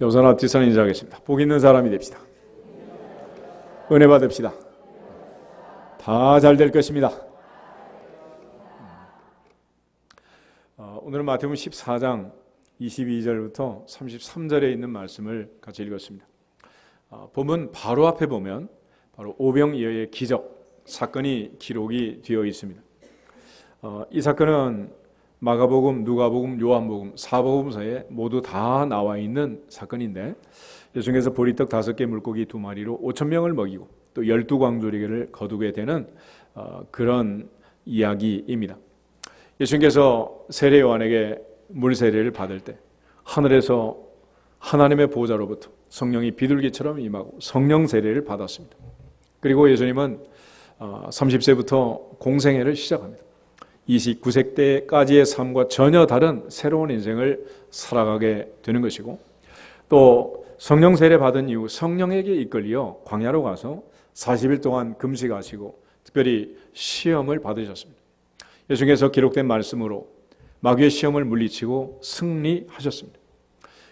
여호사나 뒷선 인사하겠습니다. 복 있는 사람이 됩시다. 은혜 받읍시다. 다 잘 될 것입니다. 오늘은 마태복음 14장 22절부터 33절에 있는 말씀을 같이 읽었습니다. 본문 바로 앞에 보면 바로 오병이어의 기적 사건이 기록이 되어 있습니다. 이 사건은 마가복음, 누가복음, 요한복음, 사복음서에 모두 다 나와 있는 사건인데, 예수님께서 보리떡 5개 물고기 2마리로 5,000명을 먹이고 또 12광주리개를 거두게 되는 그런 이야기입니다. 예수님께서 세례 요한에게 물 세례를 받을 때 하늘에서 하나님의 보좌로부터 성령이 비둘기처럼 임하고 성령 세례를 받았습니다. 그리고 예수님은 30세부터 공생애를 시작합니다. 29세 때까지의 삶과 전혀 다른 새로운 인생을 살아가게 되는 것이고, 또 성령 세례 받은 이후 성령에게 이끌려 광야로 가서 40일 동안 금식하시고 특별히 시험을 받으셨습니다. 예수님께서 기록된 말씀으로 마귀의 시험을 물리치고 승리하셨습니다.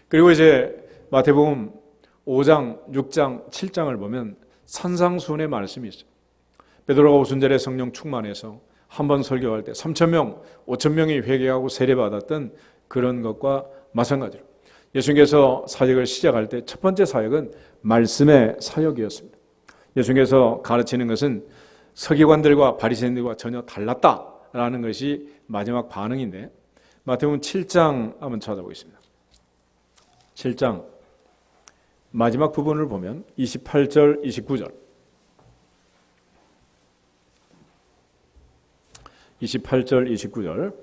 그리고 이제 마태복음 5장, 6장, 7장을 보면 산상수훈의 말씀이 있어요. 베드로가 오순절에 성령 충만해서 한 번 설교할 때 3,000명, 5,000명이 회개하고 세례받았던 그런 것과 마찬가지로 예수님께서 사역을 시작할 때 첫 번째 사역은 말씀의 사역이었습니다. 예수님께서 가르치는 것은 서기관들과 바리새인들과 전혀 달랐다라는 것이 마지막 반응인데, 마태복음 7장 한번 찾아보겠습니다. 7장 마지막 부분을 보면 28절, 29절 28절, 29절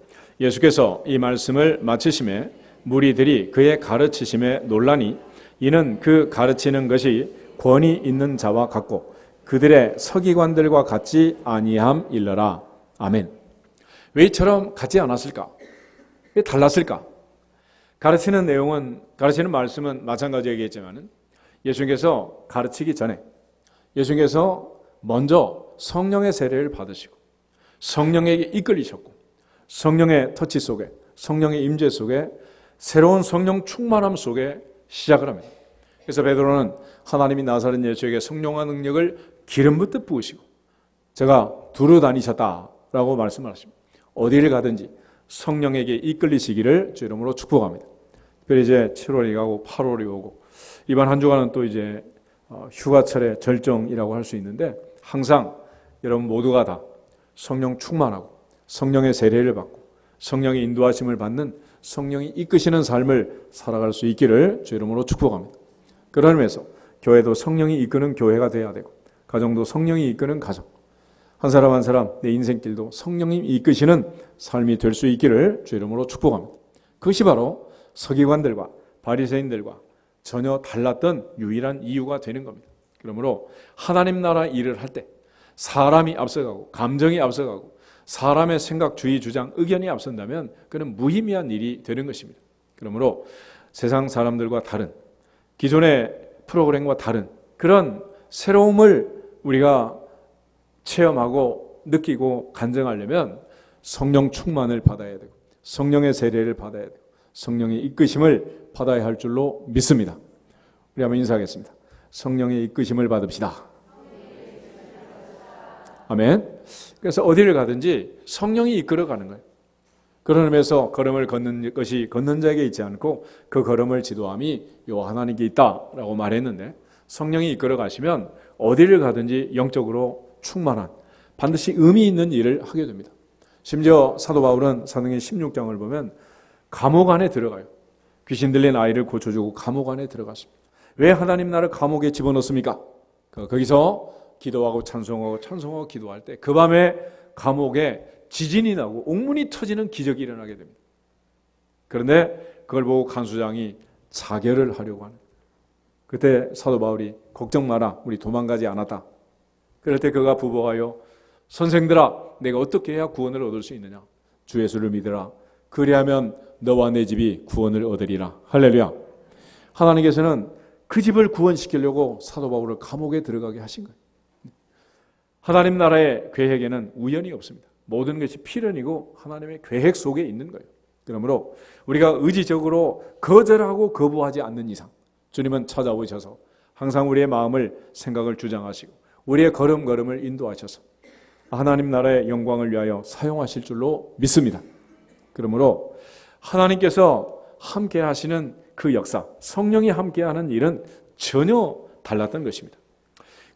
예수께서 이 말씀을 마치심에 무리들이 그의 가르치심에 놀라니 이는 그 가르치는 것이 권위 있는 자와 같고 그들의 서기관들과 같지 아니함일러라. 아멘. 왜 이처럼 같지 않았을까? 왜 달랐을까? 가르치는 내용은, 가르치는 말씀은 마찬가지이겠지만 예수님께서 가르치기 전에 예수님께서 먼저 성령의 세례를 받으시고 성령에게 이끌리셨고 성령의 터치 속에, 성령의 임재 속에, 새로운 성령 충만함 속에 시작을 합니다. 그래서 베드로는 하나님이 나사렛 예수에게 성령과 능력을 기름 붓듯 부으시고 제가 두루 다니셨다라고 말씀을 하십니다. 어디를 가든지 성령에게 이끌리시기를 주 이름으로 축복합니다. 특별히 이제 7월이 가고 8월이 오고 이번 한 주간은 또 이제 휴가철의 절정이라고 할 수 있는데, 항상 여러분 모두가 다 성령 충만하고 성령의 세례를 받고 성령의 인도하심을 받는, 성령이 이끄시는 삶을 살아갈 수 있기를 주 이름으로 축복합니다. 그런 의미에서 교회도 성령이 이끄는 교회가 되어야 되고 가정도 성령이 이끄는 가정, 한 사람 한 사람 내 인생길도 성령이 이끄시는 삶이 될 수 있기를 주 이름으로 축복합니다. 그것이 바로 서기관들과 바리새인들과 전혀 달랐던 유일한 이유가 되는 겁니다. 그러므로 하나님 나라 일을 할 때 사람이 앞서가고 감정이 앞서가고 사람의 생각, 주의, 주장, 의견이 앞선다면 그는 무의미한 일이 되는 것입니다. 그러므로 세상 사람들과 다른, 기존의 프로그램과 다른 그런 새로움을 우리가 체험하고 느끼고 간증하려면 성령 충만을 받아야 되고 성령의 세례를 받아야 되고 성령의 이끄심을 받아야 할 줄로 믿습니다. 우리 한번 인사하겠습니다. 성령의 이끄심을 받읍시다. 아멘. 그래서 어디를 가든지 성령이 이끌어가는 거예요. 그런 의미에서 걸음을 걷는 것이 걷는 자에게 있지 않고 그 걸음을 지도함이 요 하나님께 있다라고 말했는데, 성령이 이끌어가시면 어디를 가든지 영적으로 충만한, 반드시 의미 있는 일을 하게 됩니다. 심지어 사도 바울은 사도행전 16장을 보면 감옥 안에 들어가요. 귀신 들린 아이를 고쳐주고 감옥 안에 들어갔습니다. 왜 하나님 나라를 감옥에 집어넣습니까? 거기서 기도하고 찬송하고 기도할 때 그 밤에 감옥에 지진이 나고 옥문이 터지는 기적이 일어나게 됩니다. 그런데 그걸 보고 간수장이 자결을 하려고 하는, 그때 사도 바울이 걱정 마라, 우리 도망가지 않았다. 그럴 때 그가 부복하여 선생들아, 내가 어떻게 해야 구원을 얻을 수 있느냐? 주 예수를 믿으라. 그리하면 너와 내 집이 구원을 얻으리라. 할렐루야. 하나님께서는 그 집을 구원시키려고 사도 바울을 감옥에 들어가게 하신 거예요. 하나님 나라의 계획에는 우연이 없습니다. 모든 것이 필연이고 하나님의 계획 속에 있는 거예요. 그러므로 우리가 의지적으로 거절하고 거부하지 않는 이상 주님은 찾아오셔서 항상 우리의 마음을, 생각을 주장하시고 우리의 걸음걸음을 인도하셔서 하나님 나라의 영광을 위하여 사용하실 줄로 믿습니다. 그러므로 하나님께서 함께 하시는 그 역사, 성령이 함께하는 일은 전혀 달랐던 것입니다.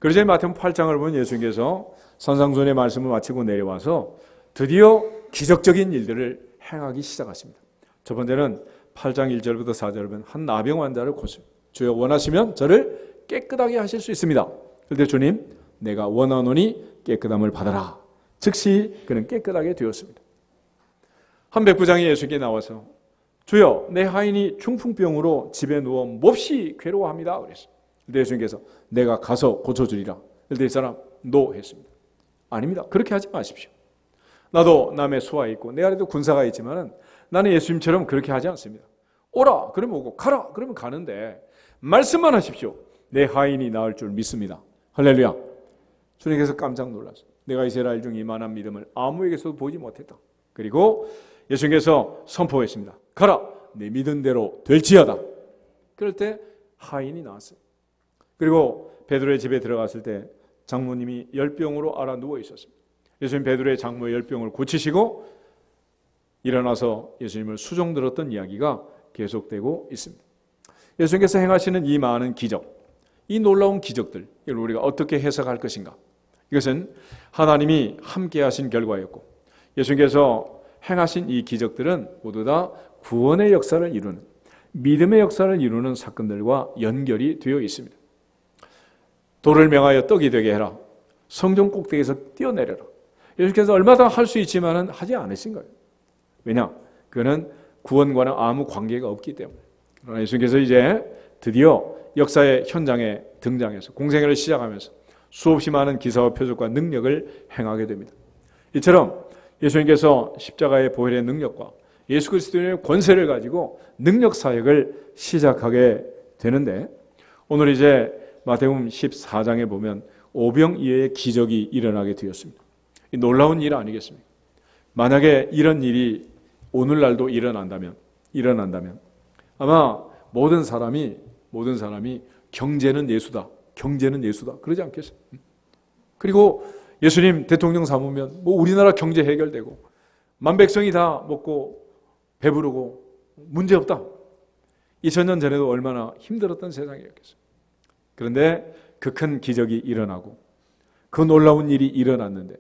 그러자 마태복음 8장을 보면 예수님께서 산상수훈의 말씀을 마치고 내려와서 드디어 기적적인 일들을 행하기 시작하십니다. 첫 번째는 8장 1절부터 4절을 보면 한 나병 환자를 고쳐요. 주여 원하시면 저를 깨끗하게 하실 수 있습니다. 그런데 주님, 내가 원하노니 깨끗함을 받아라. 즉시 그는 깨끗하게 되었습니다. 한 백부장이 예수께 나와서 주여, 내 하인이 중풍병으로 집에 누워 몹시 괴로워합니다. 그랬어요. 그런데 예수님께서 내가 가서 고쳐주리라. 그런데 이 사람 노 했습니다. 아닙니다. 그렇게 하지 마십시오. 나도 남의 수하에 있고 내 아래도 군사가 있지만 나는 예수님처럼 그렇게 하지 않습니다. 오라 그러면 오고 가라 그러면 가는데 말씀만 하십시오. 내 하인이 나을 줄 믿습니다. 할렐루야. 주님께서 깜짝 놀랐어요. 내가 이스라엘 중 이만한 믿음을 아무에게서도 보지 못했다. 그리고 예수님께서 선포했습니다. 가라, 내 믿은 대로 될지어다. 그럴 때 하인이 나왔어요. 그리고 베드로의 집에 들어갔을 때 장모님이 열병으로 앓아 누워 있었습니다. 예수님 베드로의 장모의 열병을 고치시고 일어나서 예수님을 수종 들었던 이야기가 계속되고 있습니다. 예수님께서 행하시는 이 많은 기적, 이 놀라운 기적들, 이걸 우리가 어떻게 해석할 것인가? 이것은 하나님이 함께 하신 결과였고 예수님께서 행하신 이 기적들은 모두 다 구원의 역사를 이루는, 믿음의 역사를 이루는 사건들과 연결이 되어 있습니다. 돌을 명하여 떡이 되게 해라. 성전 꼭대기에서 뛰어내려라. 예수께서 얼마나 할 수 있지만 하지 않으신 거예요. 왜냐? 그는 구원과는 아무 관계가 없기 때문에. 그러나 예수께서 이제 드디어 역사의 현장에 등장해서 공생애를 시작하면서 수없이 많은 기사와 표적과 능력을 행하게 됩니다. 이처럼 예수님께서 십자가의 보혈의 능력과 예수 그리스도의 권세를 가지고 능력 사역을 시작하게 되는데 오늘 이제 마태복음 14장에 보면 오병이어의 기적이 일어나게 되었습니다. 이 놀라운 일 아니겠습니까? 만약에 이런 일이 오늘날도 일어난다면 아마 모든 사람이 경제는 예수다 그러지 않겠어요? 그리고 예수님 대통령 삼으면 뭐 우리나라 경제 해결되고 만백성이 다 먹고 배부르고 문제없다. 2000년 전에도 얼마나 힘들었던 세상이었겠어요. 그런데 그 큰 기적이 일어나고 그 놀라운 일이 일어났는데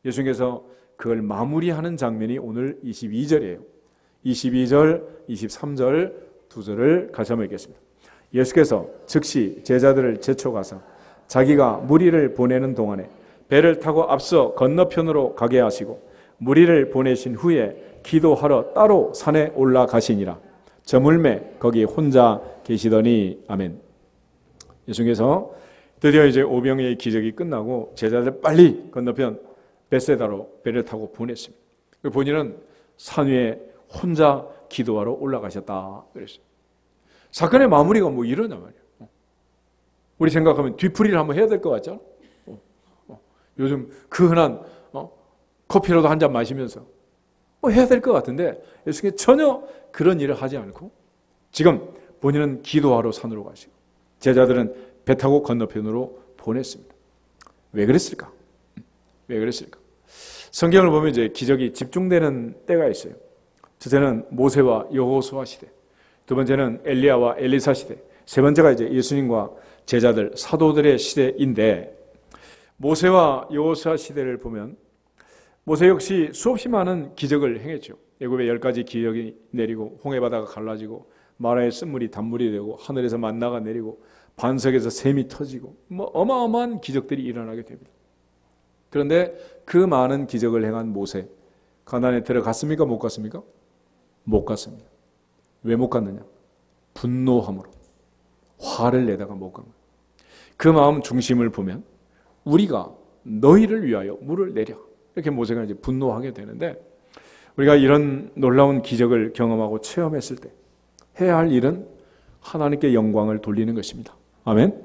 예수님께서 그걸 마무리하는 장면이 오늘 22절이에요. 22절, 23절 두 절을 같이 한번 읽겠습니다. 예수께서 즉시 제자들을 제쳐가서 자기가 무리를 보내는 동안에 배를 타고 앞서 건너편으로 가게 하시고 무리를 보내신 후에 기도하러 따로 산에 올라가시니라. 저물매 거기 혼자 계시더니 아멘. 예수님께서 드디어 이제 오병이어의 기적이 끝나고 제자들 빨리 건너편 벳세다로 배를 타고 보냈습니다. 본인은 산 위에 혼자 기도하러 올라가셨다 그랬어요. 사건의 마무리가 뭐 이러냐 말이에요. 우리 생각하면 뒤풀이를 한번 해야 될 것 같잖아. 요즘 그 흔한 커피라도 한 잔 마시면서 해야 될 것 같은데 예수님이 전혀 그런 일을 하지 않고 지금 본인은 기도하러 산으로 가시고 제자들은 배 타고 건너편으로 보냈습니다. 왜 그랬을까? 성경을 보면 이제 기적이 집중되는 때가 있어요. 첫째는 모세와 여호수아 시대, 두 번째는 엘리야와 엘리사 시대, 세 번째가 이제 예수님과 제자들, 사도들의 시대인데 모세와 여호수아 시대를 보면 모세 역시 수없이 많은 기적을 행했죠. 애굽에 10가지 기적이 내리고 홍해바다가 갈라지고 마라의 쓴물이 단물이 되고 하늘에서 만나가 내리고 반석에서 샘이 터지고 어마어마한 기적들이 일어나게 됩니다. 그런데 그 많은 기적을 행한 모세 가나안에 들어갔습니까? 못 갔습니까? 못 갔습니다. 왜 못 갔느냐? 분노함으로 화를 내다가 못 간 거예요. 그 마음 중심을 보면 우리가 너희를 위하여 물을 내려 이렇게 모세가 이제 분노하게 되는데 우리가 이런 놀라운 기적을 경험하고 체험했을 때 해야 할 일은 하나님께 영광을 돌리는 것입니다. 아멘.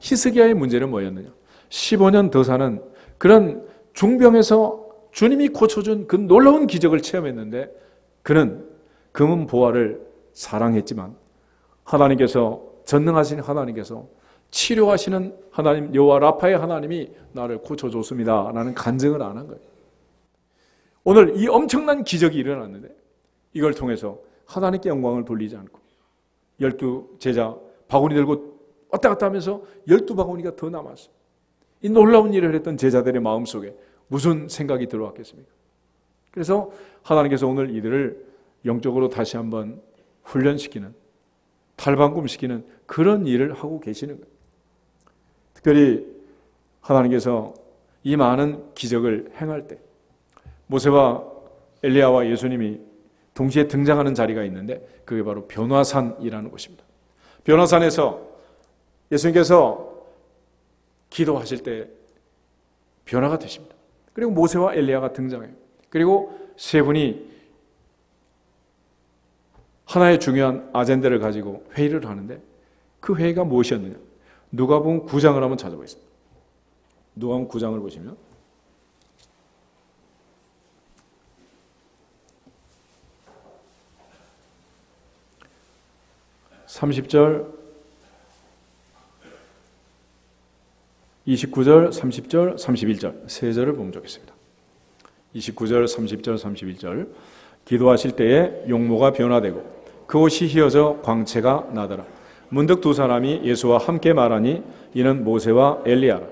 히스기야의 문제는 뭐였느냐? 15년 더 사는 그런 중병에서 주님이 고쳐준 그 놀라운 기적을 체험했는데 그는 금은 보화를 사랑했지만 하나님께서 전능하신 하나님께서 치료하시는 하나님 여호와 라파의 하나님이 나를 고쳐줬습니다 라는 간증을 안 한 거예요. 오늘 이 엄청난 기적이 일어났는데 이걸 통해서 하나님께 영광을 돌리지 않고 12 제자 바구니 들고 왔다 갔다 하면서 12바구니가 더 남았어요. 이 놀라운 일을 했던 제자들의 마음속에 무슨 생각이 들어왔겠습니까? 그래서 하나님께서 오늘 이들을 영적으로 다시 한번 훈련시키는, 탈방꿈시키는 그런 일을 하고 계시는 거예요. 특별히 하나님께서 이 많은 기적을 행할 때 모세와 엘리야와 예수님이 동시에 등장하는 자리가 있는데 그게 바로 변화산이라는 곳입니다. 변화산에서 예수님께서 기도하실 때 변화가 되십니다. 그리고 모세와 엘리야가 등장해요. 그리고 세 분이 하나의 중요한 아젠다를 가지고 회의를 하는데 그 회의가 무엇이었느냐? 누가복음 9장을 한번 찾아보겠습니다. 누가복음 9장을 보시면 30절, 29절, 30절, 31절 세 절을 보면 좋겠습니다. 29절, 30절, 31절 기도하실 때에 용모가 변화되고 그 옷이 휘어져 광채가 나더라. 문득 두 사람이 예수와 함께 말하니 이는 모세와 엘리야라.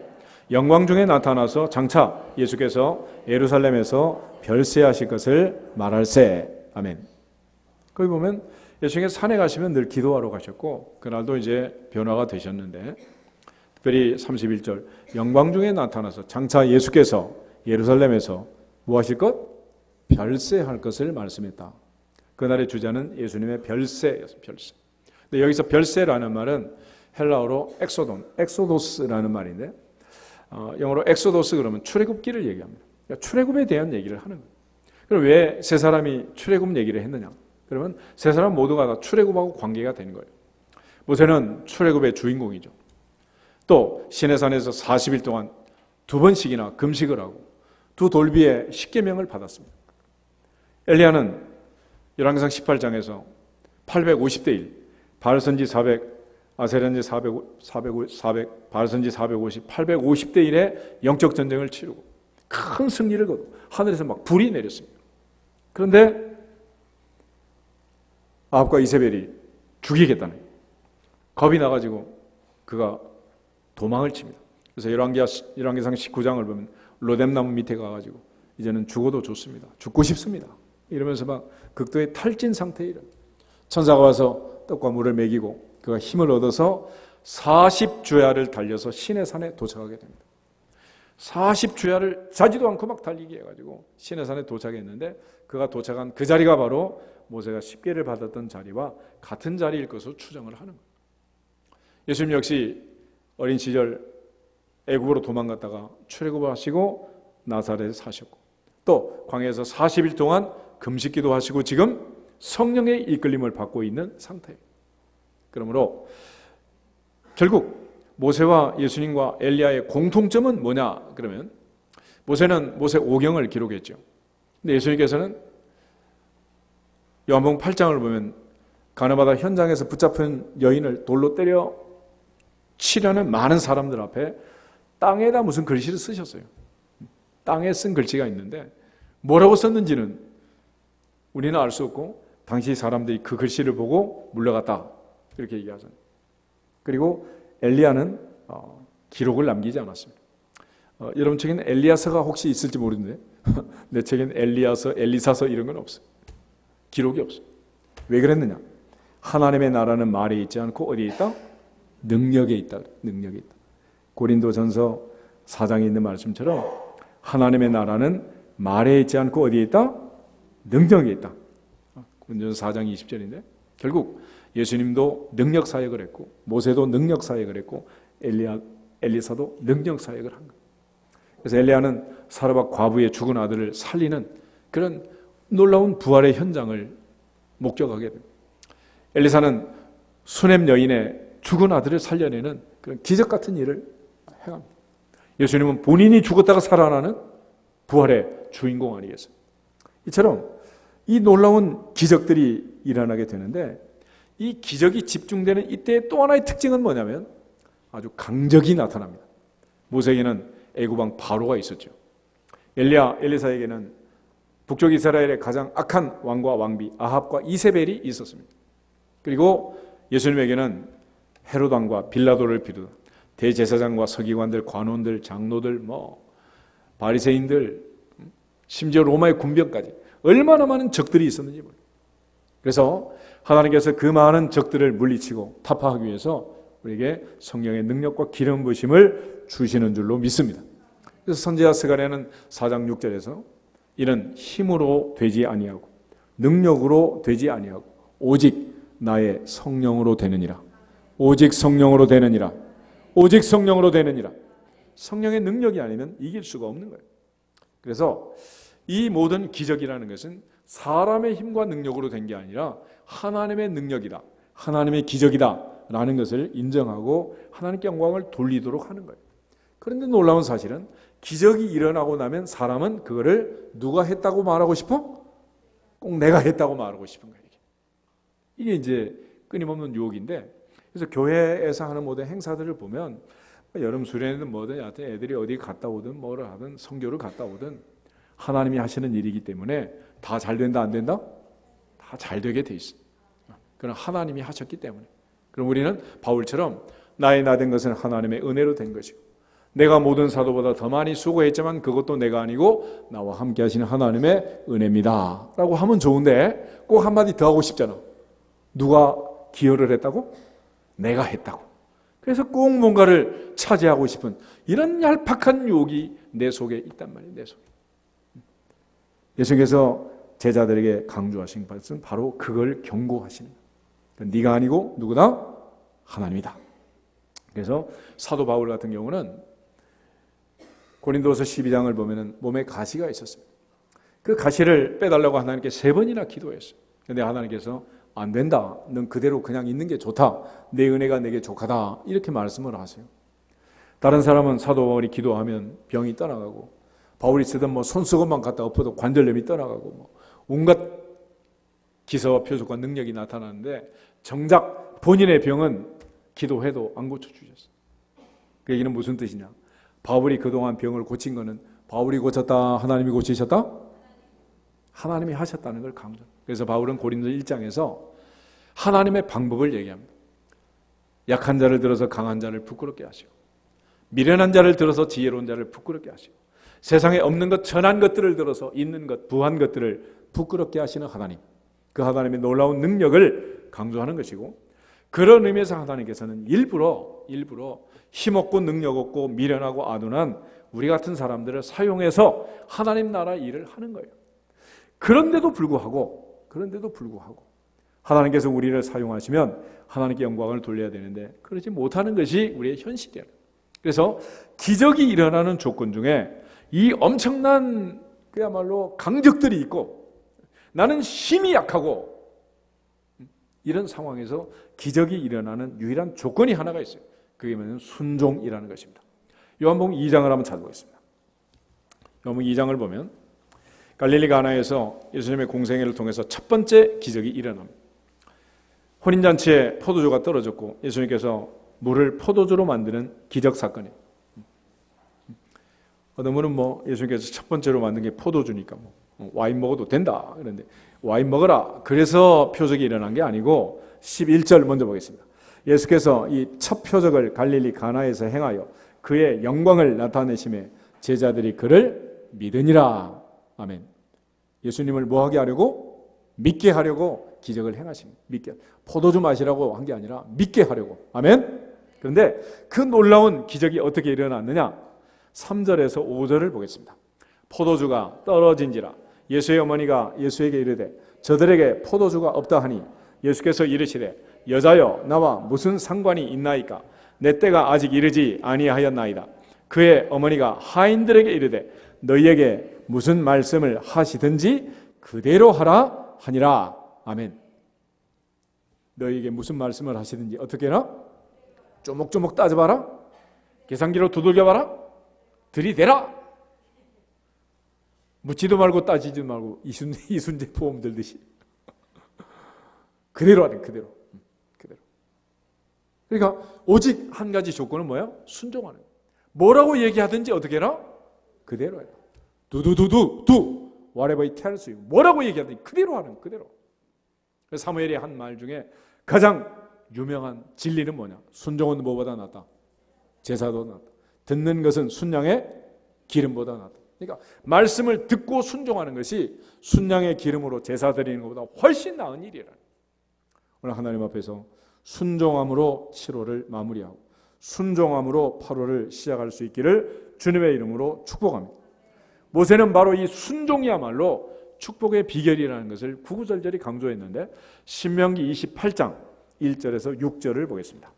영광 중에 나타나서 장차 예수께서 예루살렘에서 별세하실 것을 말할세. 아멘. 거기 보면 예수님께서 산에 가시면 늘 기도하러 가셨고 그날도 이제 변화가 되셨는데 특별히 31절 영광 중에 나타나서 장차 예수께서 예루살렘에서 뭐 하실 것? 별세할 것을 말씀했다. 그날의 주자는 예수님의 별세였습니다. 별세. 근데 여기서 별세라는 말은 헬라어로 엑소도스라는 말인데 영어로 엑소도스 그러면 출애굽기를 얘기합니다. 그러니까 출애굽에 대한 얘기를 하는 거예요. 그럼 왜 세 사람이 출애굽 얘기를 했느냐? 그러면 세 사람 모두가 다 출애굽하고 관계가 되는 거예요. 모세는 출애굽의 주인공이죠. 또 시내산에서 40일 동안 2번씩이나 금식을 하고 두 돌비의 십계명을 받았습니다. 엘리야는 열왕기상 18장에서 850대 1, 바알선지 400, 아세란지 400, 바알선지 450, 850대 1의 영적 전쟁을 치르고 큰 승리를 거두고 하늘에서 막 불이 내렸습니다. 그런데 아합과 이세벨이 죽이겠다는 거예요. 겁이 나가지고 그가 도망을 칩니다. 그래서 열왕기상 19장을 보면 로뎀나무 밑에 가가지고 이제는 죽어도 좋습니다. 죽고 싶습니다. 이러면서 막 극도의 탈진 상태에 이릅니다. 천사가 와서 떡과 물을 먹이고 그가 힘을 얻어서 40주야를 달려서 시내산에 도착하게 됩니다. 40주야를 자지도 않고 막 달리게 해가지고 시내산에 도착했는데 그가 도착한 그 자리가 바로 모세가 십계를 받았던 자리와 같은 자리일 것으로 추정을 하는 거예요. 예수님 역시 어린 시절 애굽으로 도망갔다가 출애굽을 하시고 나사렛에 사셨고 또 광야에서 40일 동안 금식기도 하시고 지금 성령의 이끌림을 받고 있는 상태예요. 그러므로 결국 모세와 예수님과 엘리야의 공통점은 뭐냐? 그러면 모세는 모세 오경을 기록했죠. 근데 예수님께서는 요한복음 8장을 보면 가나바다 현장에서 붙잡힌 여인을 돌로 때려 치려는 많은 사람들 앞에 땅에다 무슨 글씨를 쓰셨어요. 땅에 쓴 글씨가 있는데 뭐라고 썼는지는 우리는 알 수 없고 당시 사람들이 그 글씨를 보고 물러갔다 이렇게 얘기하잖아요. 그리고 엘리야는 기록을 남기지 않았습니다. 여러분 책에는 엘리야서가 혹시 있을지 모르는데 내 책에는 엘리야서, 엘리사서 이런 건 없어요. 기록이 없어요. 왜 그랬느냐? 하나님의 나라는 말에 있지 않고 어디에 있다? 능력에 있다. 능력에 있다. 고린도전서 4장에 있는 말씀처럼 하나님의 나라는 말에 있지 않고 어디에 있다? 능력에 있다. 고린도전서 4장 20절인데 결국 예수님도 능력 사역을 했고 모세도 능력 사역을 했고 엘리사도 능력 사역을 한 거예요. 그래서 엘리야는 사르밧 과부의 죽은 아들을 살리는 그런 놀라운 부활의 현장을 목격하게 됩니다. 엘리사는 수넴 여인의 죽은 아들을 살려내는 그런 기적 같은 일을 행합니다. 예수님은 본인이 죽었다가 살아나는 부활의 주인공 아니겠어요? 이처럼 이 놀라운 기적들이 일어나게 되는데 이 기적이 집중되는 이때의 또 하나의 특징은 뭐냐면 아주 강적이 나타납니다. 모세에게는 애굽왕 바로가 있었죠. 엘리야, 엘리사에게는 북쪽 이스라엘의 가장 악한 왕과 왕비 아합과 이세벨이 있었습니다. 그리고 예수님에게는 헤롯 왕과 빌라도를 비롯한 대제사장과 서기관들, 관원들, 장로들, 바리새인들, 심지어 로마의 군병까지 얼마나 많은 적들이 있었는지 몰라요. 그래서 하나님께서 그 많은 적들을 물리치고 타파하기 위해서 우리에게 성령의 능력과 기름 부으심을 주시는 줄로 믿습니다. 그래서 선지자 스가랴는 4장 6절에서 이는 힘으로 되지 아니하고 능력으로 되지 아니하고 오직 나의 성령으로 되느니라. 오직 성령으로 되느니라. 오직 성령으로 되느니라. 성령의 능력이 아니면 이길 수가 없는 거예요. 그래서 이 모든 기적이라는 것은 사람의 힘과 능력으로 된 게 아니라 하나님의 능력이다, 하나님의 기적이다 라는 것을 인정하고 하나님께 영광을 돌리도록 하는 거예요. 그런데 놀라운 사실은 기적이 일어나고 나면 사람은 그거를 누가 했다고 말하고 싶어? 꼭 내가 했다고 말하고 싶은 거예요. 이게 이제 끊임없는 유혹인데, 그래서 교회에서 하는 모든 행사들을 보면 여름 수련회든 뭐든 여하튼 애들이 어디 갔다 오든 뭐를 하든 선교를 갔다 오든 하나님이 하시는 일이기 때문에 다 잘 된다 안 된다? 다 잘 되게 돼 있어. 그건 하나님이 하셨기 때문에. 그럼 우리는 바울처럼 나의 나 된 것은 하나님의 은혜로 된 것이고 내가 모든 사도보다 더 많이 수고했지만 그것도 내가 아니고 나와 함께 하시는 하나님의 은혜입니다 라고 하면 좋은데 꼭 한마디 더 하고 싶잖아. 누가 기여를 했다고? 내가 했다고. 그래서 꼭 뭔가를 차지하고 싶은 이런 얄팍한 유혹이 내 속에 있단 말이에요. 내 속에. 예수님께서 제자들에게 강조하신 것은 바로 그걸 경고하시는 거예요. 그러니까 네가 아니고 누구다? 하나님이다. 그래서 사도 바울 같은 경우는 고린도서 12장을 보면 몸에 가시가 있었습니다. 그 가시를 빼달라고 하나님께 3번이나 기도했어요. 그런데 하나님께서 안 된다. 넌 그대로 그냥 있는 게 좋다. 내 은혜가 내게 족하다. 이렇게 말씀을 하세요. 다른 사람은 사도 바울이 기도하면 병이 떠나가고 바울이 쓰던 손수건만 갖다 엎어도 관절염이 떠나가고 온갖 기사와 표적과 능력이 나타나는데 정작 본인의 병은 기도해도 안 고쳐주셨어요. 그 얘기는 무슨 뜻이냐? 바울이 그동안 병을 고친 거는 바울이 고쳤다, 하나님이 고치셨다? 하나님이 하셨다는 걸 강조. 그래서 바울은 고린도 1장에서 하나님의 방법을 얘기합니다. 약한 자를 들어서 강한 자를 부끄럽게 하시고 미련한 자를 들어서 지혜로운 자를 부끄럽게 하시고 세상에 없는 것, 천한 것들을 들어서 있는 것, 부한 것들을 부끄럽게 하시는 하나님. 그 하나님의 놀라운 능력을 강조하는 것이고 그런 의미에서 하나님께서는 일부러 힘없고 능력 없고 미련하고 아둔한 우리 같은 사람들을 사용해서 하나님 나라 일을 하는 거예요. 그런데도 불구하고 하나님께서 우리를 사용하시면 하나님께 영광을 돌려야 되는데 그러지 못하는 것이 우리의 현실이에요. 그래서 기적이 일어나는 조건 중에 이 엄청난 그야말로 강적들이 있고 나는 힘이 약하고 이런 상황에서 기적이 일어나는 유일한 조건이 하나가 있어요. 그게 뭐냐면 순종이라는 것입니다. 요한복음 2장을 한번 찾아보겠습니다. 요한복음 2장을 보면 갈릴리 가나에서 예수님의 공생애를 통해서 첫 번째 기적이 일어납니다. 혼인잔치에 포도주가 떨어졌고 예수님께서 물을 포도주로 만드는 기적 사건이에요. 어떤 분은 예수님께서 첫 번째로 만든 게 포도주니까 와인 먹어도 된다. 그런데 와인 먹어라. 그래서 표적이 일어난 게 아니고 11절 먼저 보겠습니다. 예수께서 이 첫 표적을 갈릴리 가나에서 행하여 그의 영광을 나타내심에 제자들이 그를 믿으니라. 아멘. 예수님을 뭐하게 하려고? 믿게 하려고 기적을 행하십니다. 믿게. 포도주 마시라고 한 게 아니라 믿게 하려고. 아멘. 그런데 그 놀라운 기적이 어떻게 일어났느냐? 3절에서 5절을 보겠습니다. 포도주가 떨어진지라 예수의 어머니가 예수에게 이르되 저들에게 포도주가 없다 하니 예수께서 이르시되 여자여 나와 무슨 상관이 있나이까 내 때가 아직 이르지 아니하였나이다. 그의 어머니가 하인들에게 이르되 너희에게 무슨 말씀을 하시든지 그대로 하라 하니라. 아멘. 너희에게 무슨 말씀을 하시든지 어떻게 해라? 쪼목쪼목 따져봐라. 계산기로 두들겨봐라. 들이대라. 묻지도 말고 따지지도 말고 이순재 보험 들듯이 그대로 하래. 그대로. 그러니까 오직 한 가지 조건은 뭐야? 순종하는 거야. 뭐라고 얘기하든지 어떻게 해라? 그대로 해라. 두 whatever he tells you. 뭐라고 얘기하든지 그대로 하는 그대로. 사무엘이 한 말 중에 가장 유명한 진리는 뭐냐? 순종은 뭐보다 낫다? 제사도 낫다. 듣는 것은 순양의 기름보다 낫다. 그러니까 말씀을 듣고 순종하는 것이 순양의 기름으로 제사 드리는 것보다 훨씬 나은 일이라. 오늘 하나님 앞에서 순종함으로 7월을 마무리하고 순종함으로 8월을 시작할 수 있기를 주님의 이름으로 축복합니다. 모세는 바로 이 순종이야말로 축복의 비결이라는 것을 구구절절히 강조했는데 신명기 28장 1절에서 6절을 보겠습니다.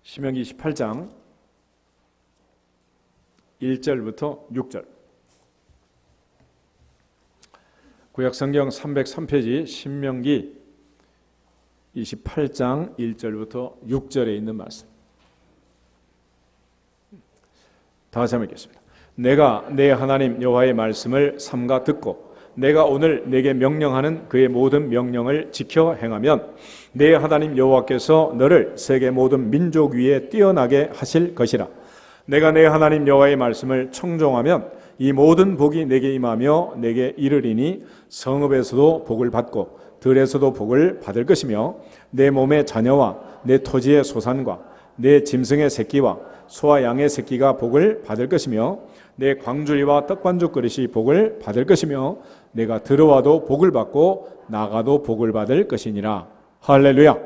신명기 28장 1절부터 6절. 구약성경 303페이지 신명기 28장 1절부터 6절에 있는 말씀. 다시 한번 읽겠습니다. 내가 내 하나님 여호와의 말씀을 삼가 듣고 내가 오늘 내게 명령하는 그의 모든 명령을 지켜 행하면 내 하나님 여호와께서 너를 세계 모든 민족 위에 뛰어나게 하실 것이라. 내가 내 하나님 여호와의 말씀을 청종하면 이 모든 복이 내게 임하며 내게 이르리니 성읍에서도 복을 받고 들에서도 복을 받을 것이며 내 몸의 자녀와 내 토지의 소산과 내 짐승의 새끼와 소와 양의 새끼가 복을 받을 것이며 내 광주리와 떡반죽 그릇이 복을 받을 것이며 내가 들어와도 복을 받고 나가도 복을 받을 것이니라. 할렐루야.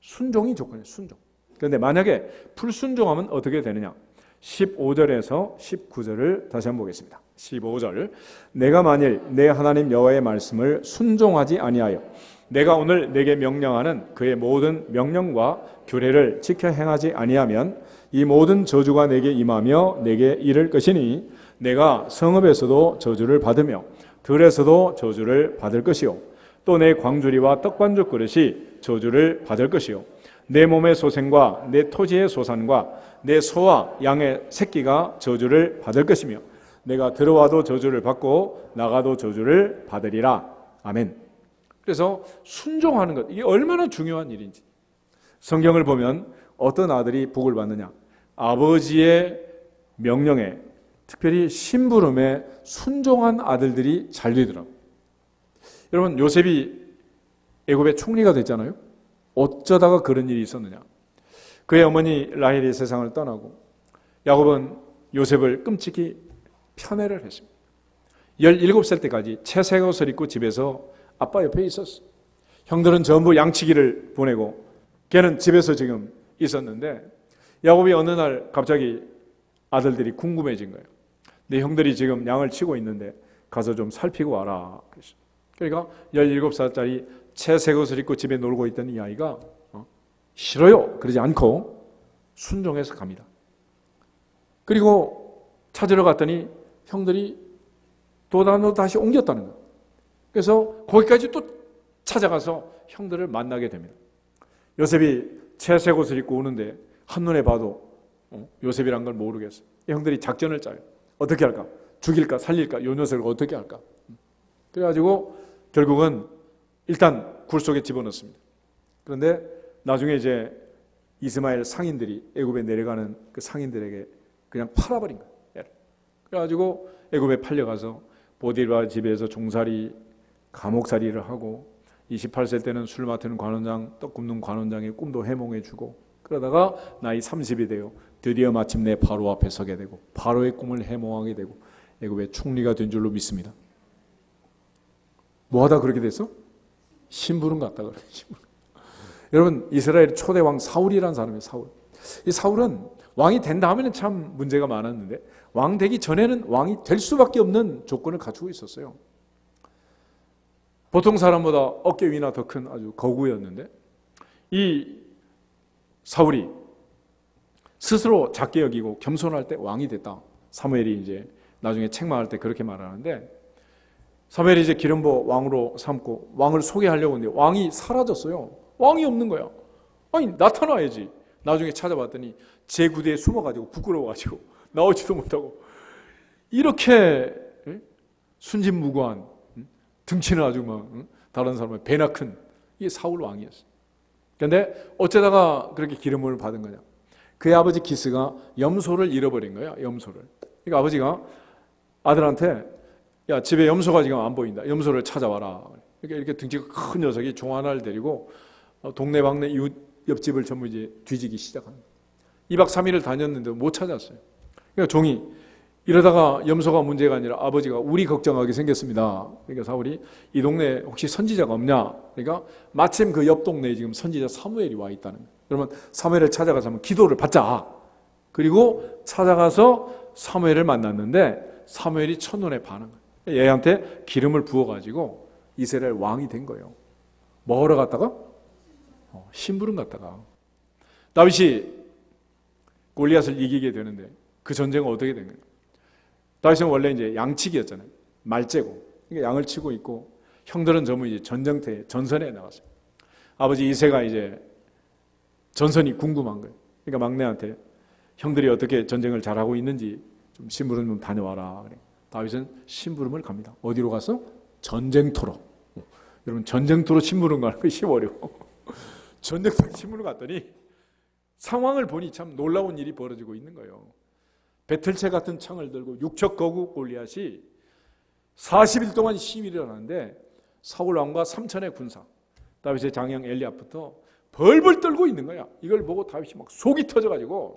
순종이 조건이에요. 순종. 그런데 만약에 불순종하면 어떻게 되느냐? 15절에서 19절을 다시 한번 보겠습니다. 15절. 내가 만일 내 하나님 여호와의 말씀을 순종하지 아니하여 내가 오늘 내게 명령하는 그의 모든 명령과 규례를 지켜 행하지 아니하면 이 모든 저주가 내게 임하며 내게 이를 것이니 내가 성읍에서도 저주를 받으며 들에서도 저주를 받을 것이요 또 내 광주리와 떡반죽 그릇이 저주를 받을 것이요 내 몸의 소생과 내 토지의 소산과 내 소와 양의 새끼가 저주를 받을 것이며 내가 들어와도 저주를 받고 나가도 저주를 받으리라. 아멘. 그래서 순종하는 것, 이게 얼마나 중요한 일인지. 성경을 보면 어떤 아들이 복을 받느냐? 아버지의 명령에, 특별히 심부름에 순종한 아들들이 잘 되더라고요. 여러분, 요셉이 애굽의 총리가 됐잖아요. 어쩌다가 그런 일이 있었느냐? 그의 어머니 라헬이 세상을 떠나고 야곱은 요셉을 끔찍이 편애를 했습니다. 17살 때까지 채색 옷을 입고 집에서 아빠 옆에 있었어. 형들은 전부 양치기를 보내고 걔는 집에서 지금 있었는데 야곱이 어느 날 갑자기 아들들이 궁금해진 거예요. 내 형들이 지금 양을 치고 있는데 가서 좀 살피고 와라. 그러니까 17살짜리 채색 옷을 입고 집에 놀고 있던 이 아이가 싫어요. 그러지 않고 순종해서 갑니다. 그리고 찾으러 갔더니 형들이 도단으로 다시 옮겼다는 거예요. 그래서 거기까지 또 찾아가서 형들을 만나게 됩니다. 요셉이 채색 옷을 입고 오는데 한눈에 봐도 요셉이란 걸 모르겠어요. 형들이 작전을 짜요. 어떻게 할까? 죽일까? 살릴까? 요 녀석을 어떻게 할까? 그래가지고 결국은 일단 굴 속에 집어넣습니다. 그런데 나중에 이제 이스마엘 상인들이 애굽에 내려가는 그 상인들에게 그냥 팔아버린 거예요. 그래가지고 애굽에 팔려가서 보디라 집에서 종살이, 감옥살이를 하고 28세 때는 술 맡는 관원장, 떡 굽는 관원장의 꿈도 해몽해주고 그러다가 나이 30이 되어 드디어 마침내 바로 앞에 서게 되고 바로의 꿈을 해몽하게 되고 애굽의 총리가 된 줄로 믿습니다. 뭐하다 그렇게 됐어? 심부름 갔다 그래. 여러분, 이스라엘 초대 왕 사울이라는 사람이에요. 사울. 이 사울은 왕이 된 다음에는 참 문제가 많았는데 왕 되기 전에는 왕이 될 수밖에 없는 조건을 갖추고 있었어요. 보통 사람보다 어깨 위나 더 큰 아주 거구였는데 이 사울이 스스로 작게 여기고 겸손할 때 왕이 됐다. 사무엘이 이제 나중에 책망할 때 그렇게 말하는데 사무엘이 이제 기름부어 왕으로 삼고 왕을 소개하려고 했는데 왕이 사라졌어요. 왕이 없는 거야. 아니 나타나야지. 나중에 찾아봤더니 제 구대에 숨어가지고 부끄러워가지고 나오지도 못하고 이렇게 순진무구한 등치는 아주 막 다른 사람의 배나 큰 이게 사울 왕이었어요. 그런데 어쩌다가 그렇게 기름을 받은 거냐? 그의 아버지 기스가 염소를 잃어버린 거야. 염소를. 그러니까 아버지가 아들한테 야, 집에 염소가 지금 안 보인다. 염소를 찾아와라. 이렇게 등치가 큰 녀석이 종 하나를 데리고 동네방네 이웃 옆집을 전부 이제 뒤지기 시작하는 거예요. 2박 3일을 다녔는데 못 찾았어요. 그러니까 종이 이러다가 염소가 문제가 아니라 아버지가 우리 걱정하게 생겼습니다. 그러니까 사울이 이 동네에 혹시 선지자가 없냐? 그러니까 마침 그 옆 동네에 지금 선지자 사무엘이 와 있다는 거예요. 그러면 사무엘을 찾아가서 한번 기도를 받자. 그리고 찾아가서 사무엘을 만났는데 사무엘이 첫눈에 반한 거예요. 얘한테 기름을 부어가지고 이스라엘 왕이 된 거예요. 뭐 하러 갔다가? 심부름 갔다가. 다윗이 골리앗을 이기게 되는데 그 전쟁은 어떻게 된 거예요? 다윗은 원래 이제 양치기였잖아요. 말째고. 그러니까 양을 치고 있고 형들은 전부 이제 전쟁터에 전선에 나갔어요. 아버지 이새가 이제 전선이 궁금한 거예요. 그러니까 막내한테 형들이 어떻게 전쟁을 잘하고 있는지 좀 심부름 좀 다녀와라. 그래. 다윗은 심부름을 갑니다. 어디로 가서? 전쟁터로. 여러분 전쟁터로 심부름 가는 거 쉬워요. 전쟁터로 심부름 갔더니 상황을 보니 참 놀라운 일이 벌어지고 있는 거예요. 배틀채 같은 창을 들고 육척 거구 골리앗이 40일 동안 시위를 하는데 사울 왕과 3천의 군사 다윗의 장형 엘리압부터 벌벌 떨고 있는 거야. 이걸 보고 다윗이 막 속이 터져가지고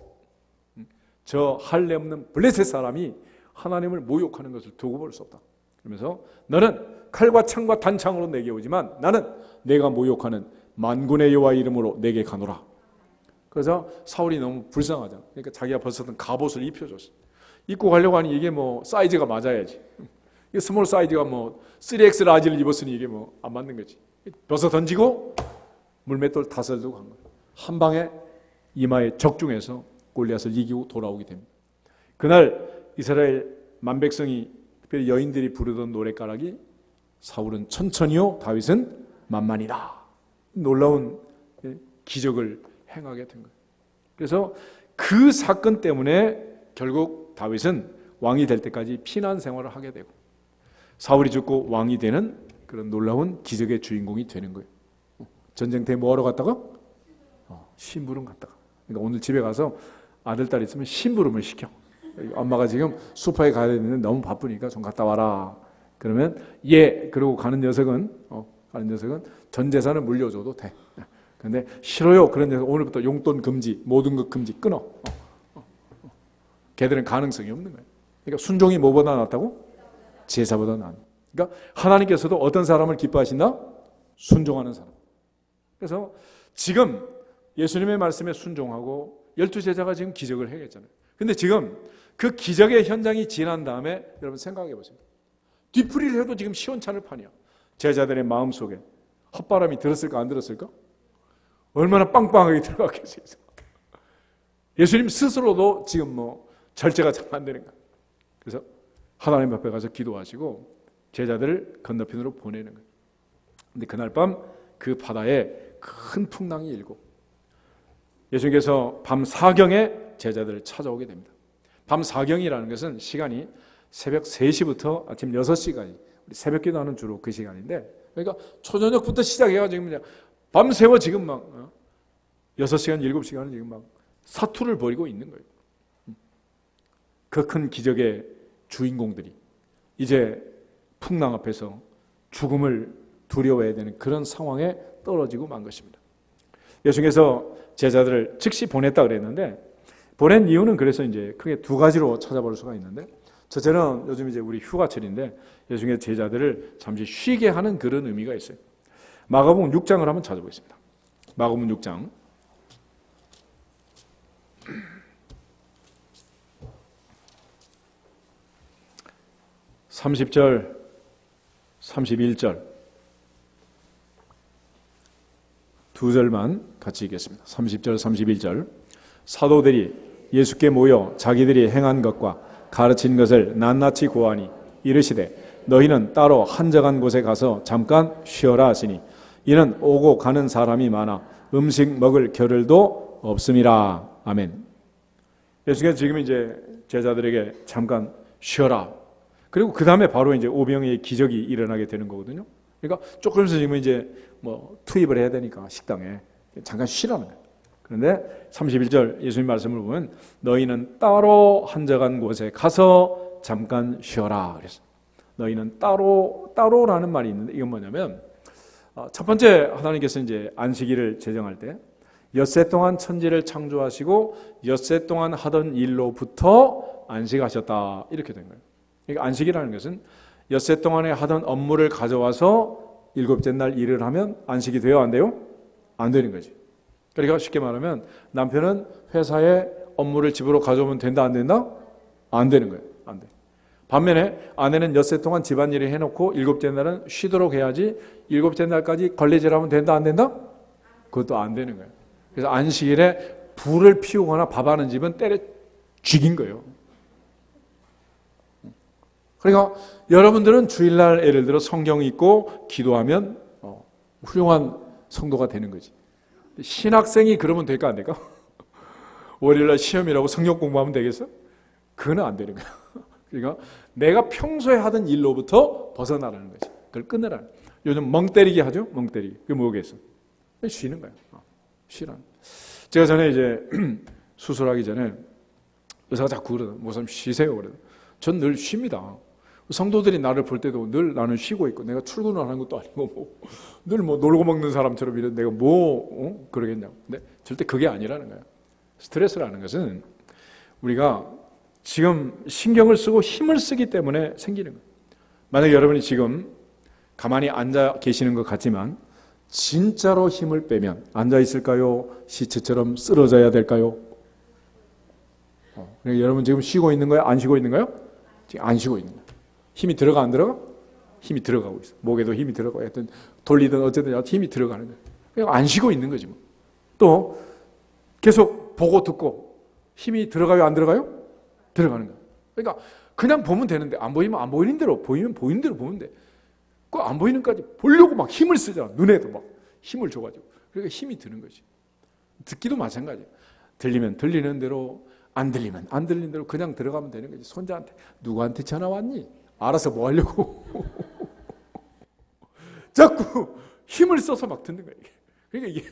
저 할례 없는 블레셋 사람이 하나님을 모욕하는 것을 두고 볼 수 없다. 그러면서 너는 칼과 창과 단창으로 내게 오지만 나는 내가 모욕하는 만군의 여호와 이름으로 내게 가노라. 그래서 사울이 너무 불쌍하잖아. 그러니까 자기가 벗었던 갑옷을 입혀줬어. 입고 가려고 하니 이게 뭐 사이즈가 맞아야지. 이게 스몰 사이즈가 뭐 3X 라지를 입었으니 이게 뭐 안 맞는 거지. 벗어 던지고 물맷돌 탓을 두고 간 거예요. 한 방에 이마에 적중해서 골리앗을 이기고 돌아오게 됩니다. 그날 이스라엘 만백성이 특별히 여인들이 부르던 노랫가락이 사울은 천천히요 다윗은 만만이다. 놀라운 기적을 행하게 된 거예요. 그래서 그 사건 때문에 결국 다윗은 왕이 될 때까지 피난 생활을 하게 되고 사울이 죽고 왕이 되는 그런 놀라운 기적의 주인공이 되는 거예요. 전쟁터에 뭐하러 갔다가? 심부름 갔다가. 그러니까 오늘 집에 가서 아들, 딸 있으면 심부름을 시켜. 엄마가 지금 소파에 가야 되는데 너무 바쁘니까 좀 갔다 와라. 그러면 그러고 가는 녀석은 전 재산을 물려줘도 돼. 근데 싫어요. 그런데 오늘부터 용돈 금지, 모든 것 금지 끊어. 걔들은 가능성이 없는 거예요. 그러니까 순종이 뭐보다 낫다고? 제사보다 낫다. 그러니까 하나님께서도 어떤 사람을 기뻐하신다? 순종하는 사람. 그래서 지금 예수님의 말씀에 순종하고 12제자가 지금 기적을 행했잖아요. 근데 지금 그 기적의 현장이 지난 다음에 여러분 생각해 보세요. 뒤풀이를 해도 지금 시원찮을 판이야. 제자들의 마음속에 헛바람이 들었을까 안 들었을까? 얼마나 빵빵하게 들어갔겠어요. 예수님 스스로도 지금 뭐 절제가 잘 안 되는 거예요. 그래서 하나님 앞에 가서 기도하시고 제자들을 건너편으로 보내는 거예요. 근데 그날 밤 그 바다에 큰 풍랑이 일고 예수님께서 밤 4경에 제자들을 찾아오게 됩니다. 밤 4경이라는 것은 시간이 새벽 3시부터 아침 6시까지 우리 새벽 기도하는 주로 그 시간인데 그러니까 초저녁부터 시작해가지고 그냥 밤새워 지금 막 6시간, 7시간을 지금 막 사투를 벌이고 있는 거예요. 그 큰 기적의 주인공들이 이제 풍랑 앞에서 죽음을 두려워해야 되는 그런 상황에 떨어지고 만 것입니다. 예수님께서 제자들을 즉시 보냈다 그랬는데 보낸 이유는 그래서 이제 크게 두 가지로 찾아볼 수가 있는데 첫째는 요즘 이제 우리 휴가철인데 예수님의 제자들을 잠시 쉬게 하는 그런 의미가 있어요. 마가복음 6장을 한번 찾아보겠습니다. 마가복음 6장 30절 31절 두 절만 같이 읽겠습니다. 30절 31절 사도들이 예수께 모여 자기들이 행한 것과 가르친 것을 낱낱이 고하니 이르시되 너희는 따로 한적한 곳에 가서 잠깐 쉬어라 하시니 이는 오고 가는 사람이 많아 음식 먹을 겨를도 없음이라. 아멘. 예수께서 지금 이제 제자들에게 잠깐 쉬어라. 그리고 그 다음에 바로 이제 오병이의 기적이 일어나게 되는 거거든요. 그러니까 조금 있으면 지금 이제 뭐 투입을 해야 되니까 식당에 잠깐 쉬라는 거예요. 그런데 31절 예수님 말씀을 보면 너희는 따로 한적한 곳에 가서 잠깐 쉬어라 그랬어요. 너희는 따로라는 말이 있는데 이건 뭐냐면 첫 번째 하나님께서 이제 안식일을 제정할 때 엿새 동안 천지를 창조하시고 엿새 동안 하던 일로부터 안식하셨다 이렇게 된 거예요. 그러니까 안식이라는 것은 엿새 동안에 하던 업무를 가져와서 일곱째 날 일을 하면 안식이 돼요? 안 돼요? 안 되는 거지. 그러니까 쉽게 말하면 남편은 회사에 업무를 집으로 가져오면 된다 안 된다? 안 되는 거예요. 안 돼. 반면에 아내는 엿새 동안 집안일을 해놓고 일곱째 날은 쉬도록 해야지 일곱째 날까지 걸레질하면 된다 안 된다? 그것도 안 되는 거예요. 그래서 안식일에 불을 피우거나 밥하는 집은 때려 죽인 거예요. 그러니까 여러분들은 주일날 예를 들어 성경 읽고 기도하면 훌륭한 성도가 되는 거지. 신학생이 그러면 될까 안 될까? 월요일날 시험이라고 성경 공부하면 되겠어? 그건 안 되는 거야. 그러니까 내가 평소에 하던 일로부터 벗어나라는 거지. 그걸 끊으라. 요즘 멍 때리기 하죠? 멍 때리기. 그게 뭐겠어? 쉬는 거야. 쉬라. 제가 전에 이제 수술하기 전에 의사가 자꾸 그러더라고요. 목사님 쉬세요. 그래요. 전 늘 쉽니다. 성도들이 나를 볼 때도 늘 나는 쉬고 있고 내가 출근을 하는 것도 아니고 늘 놀고 먹는 사람처럼 이런 내가 그러겠냐고. 근데 절대 그게 아니라는 거예요. 스트레스라는 것은 우리가 지금 신경을 쓰고 힘을 쓰기 때문에 생기는 거예요. 만약에 여러분이 지금 가만히 앉아 계시는 것 같지만 진짜로 힘을 빼면 앉아 있을까요? 시체처럼 쓰러져야 될까요? 그러니까 여러분 지금 쉬고 있는 거예요? 안 쉬고 있는 거예요? 지금 안 쉬고 있는 거예요. 힘이 들어가 안 들어가? 힘이 들어가고 있어. 목에도 힘이 들어가고 하여튼 돌리든 어쨌든 힘이 들어가는 거예요. 그러니까 안 쉬고 있는 거지 뭐. 또 계속 보고 듣고 힘이 들어가요? 안 들어가요? 들어가는 거예요. 그러니까 그냥 보면 되는데 안 보이면 안 보이는 대로 보이면 보이는 대로 보면 돼. 그 안 보이는 까지 보려고 막 힘을 쓰잖아. 눈에도 막 힘을 줘가지고. 그러니까 힘이 드는 거지. 듣기도 마찬가지야. 들리면 들리는 대로 안 들리면 안 들리는 대로 그냥 들어가면 되는 거지. 손자한테 누구한테 전화 왔니? 알아서 뭐 하려고. 자꾸 힘을 써서 막 듣는 거야. 그러니까 이게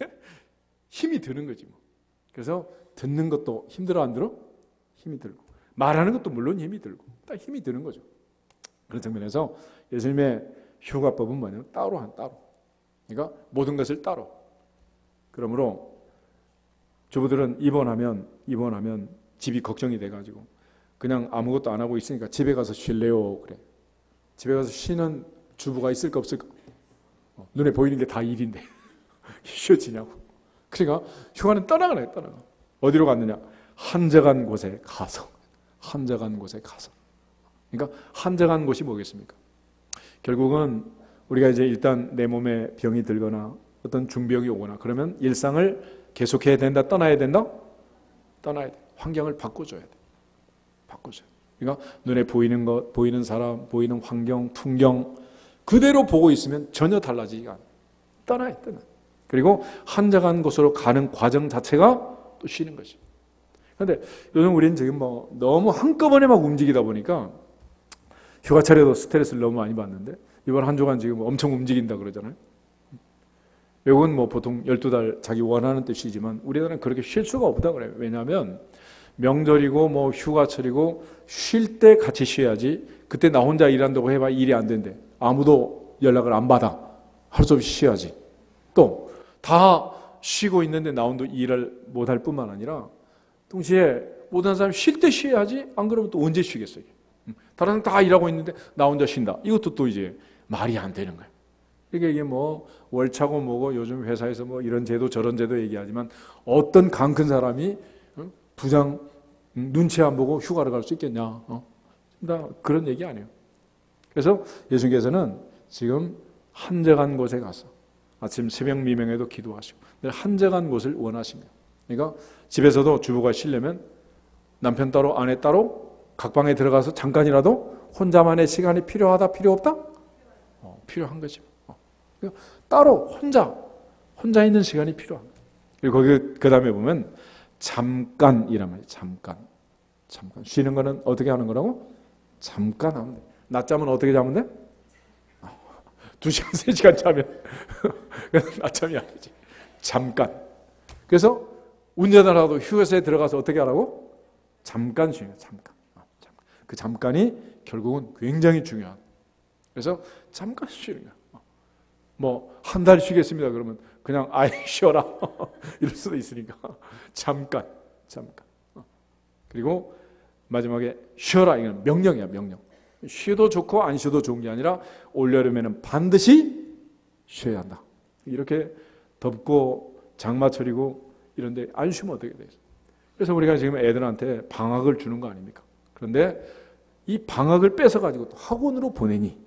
힘이 드는 거지 뭐. 그래서 듣는 것도 힘들어 안 들어? 힘이 들고. 말하는 것도 물론 힘이 들고. 딱 힘이 드는 거죠. 그런 측면에서 예수님의 휴가법은 뭐냐면 따로. 그러니까 모든 것을 따로. 그러므로 주부들은 입원하면 집이 걱정이 돼가지고 그냥 아무것도 안 하고 있으니까 집에 가서 쉴래요. 그래. 집에 가서 쉬는 주부가 있을까 없을까? 눈에 보이는 게 다 일인데 쉬어지냐고. 그러니까 휴가는 떠나가네. 어디로 갔느냐? 한적한 곳에 가서. 그러니까 한적한 곳이 뭐겠습니까? 결국은 우리가 이제 일단 내 몸에 병이 들거나 어떤 중병이 오거나 그러면 일상을 계속해야 된다, 떠나야 된다? 떠나야 돼. 환경을 바꿔줘야 돼. 그러니까 눈에 보이는 것, 보이는 사람, 보이는 환경, 풍경 그대로 보고 있으면 전혀 달라지지가 않아. 떠나야. 그리고 한적한 곳으로 가는 과정 자체가 또 쉬는 거지. 그런데 요즘 우리는 지금 너무 한꺼번에 막 움직이다 보니까 휴가철에도 스트레스를 너무 많이 받는데 이번 한 주간 지금 엄청 움직인다 그러잖아요. 외국은 보통 12달 자기 원하는 때 쉬지만 우리나라는 그렇게 쉴 수가 없다 그래요. 왜냐하면 명절이고 휴가철이고 쉴 때 같이 쉬어야지 그때 나 혼자 일한다고 해봐 일이 안 된대. 아무도 연락을 안 받아. 하루 종일 쉬어야지. 또 다 쉬고 있는데 나 혼자 일을 못할 뿐만 아니라 동시에 모든 사람이 쉴 때 쉬어야지 안 그러면 또 언제 쉬겠어요. 다른 사람 다 일하고 있는데 나 혼자 쉰다. 이것도 또 이제 말이 안 되는 거예요. 그러니까 이게 월차고 뭐고 요즘 회사에서 이런 제도 저런 제도 얘기하지만 어떤 강 큰 사람이 부장 눈치 안 보고 휴가를 갈 수 있겠냐? 나 그런 얘기 아니에요. 그래서 예수님께서는 지금 한적한 곳에 가서 아침 새벽 미명에도 기도하시고 늘 한적한 곳을 원하십니다. 그러니까 집에서도 주부가 쉬려면 남편 따로 아내 따로 각 방에 들어가서 잠깐이라도 혼자만의 시간이 필요하다 필요 없다? 필요한 거죠. 그러니까 따로 혼자 있는 시간이 필요한 거예요. 그리고 거기 그 다음에 보면 잠깐이란 말이에요. 잠깐 쉬는 거는 어떻게 하는 거라고? 잠깐 하면 돼. 낮잠은 어떻게 자면 돼? 2시간 3시간 자면 낮잠이 아니지. 잠깐 그래서 운전을 하도 휴게소에 들어가서 어떻게 하라고? 잠깐 쉬는 거예요. 잠깐. 그 잠깐이 결국은 굉장히 중요한. 그래서 잠깐 쉬는 거예요. 뭐 한 달 쉬겠습니다. 그러면 그냥 아이 쉬어라 이럴 수도 있으니까 잠깐. 그리고 마지막에 쉬어라. 이건 명령이야, 명령. 쉬어도 좋고 안 쉬어도 좋은 게 아니라 올여름에는 반드시 쉬어야 한다. 이렇게 덥고 장마철이고 이런데 안 쉬면 어떻게 돼요? 그래서 우리가 지금 애들한테 방학을 주는 거 아닙니까? 그런데 이 방학을 뺏어가지고 또 학원으로 보내니,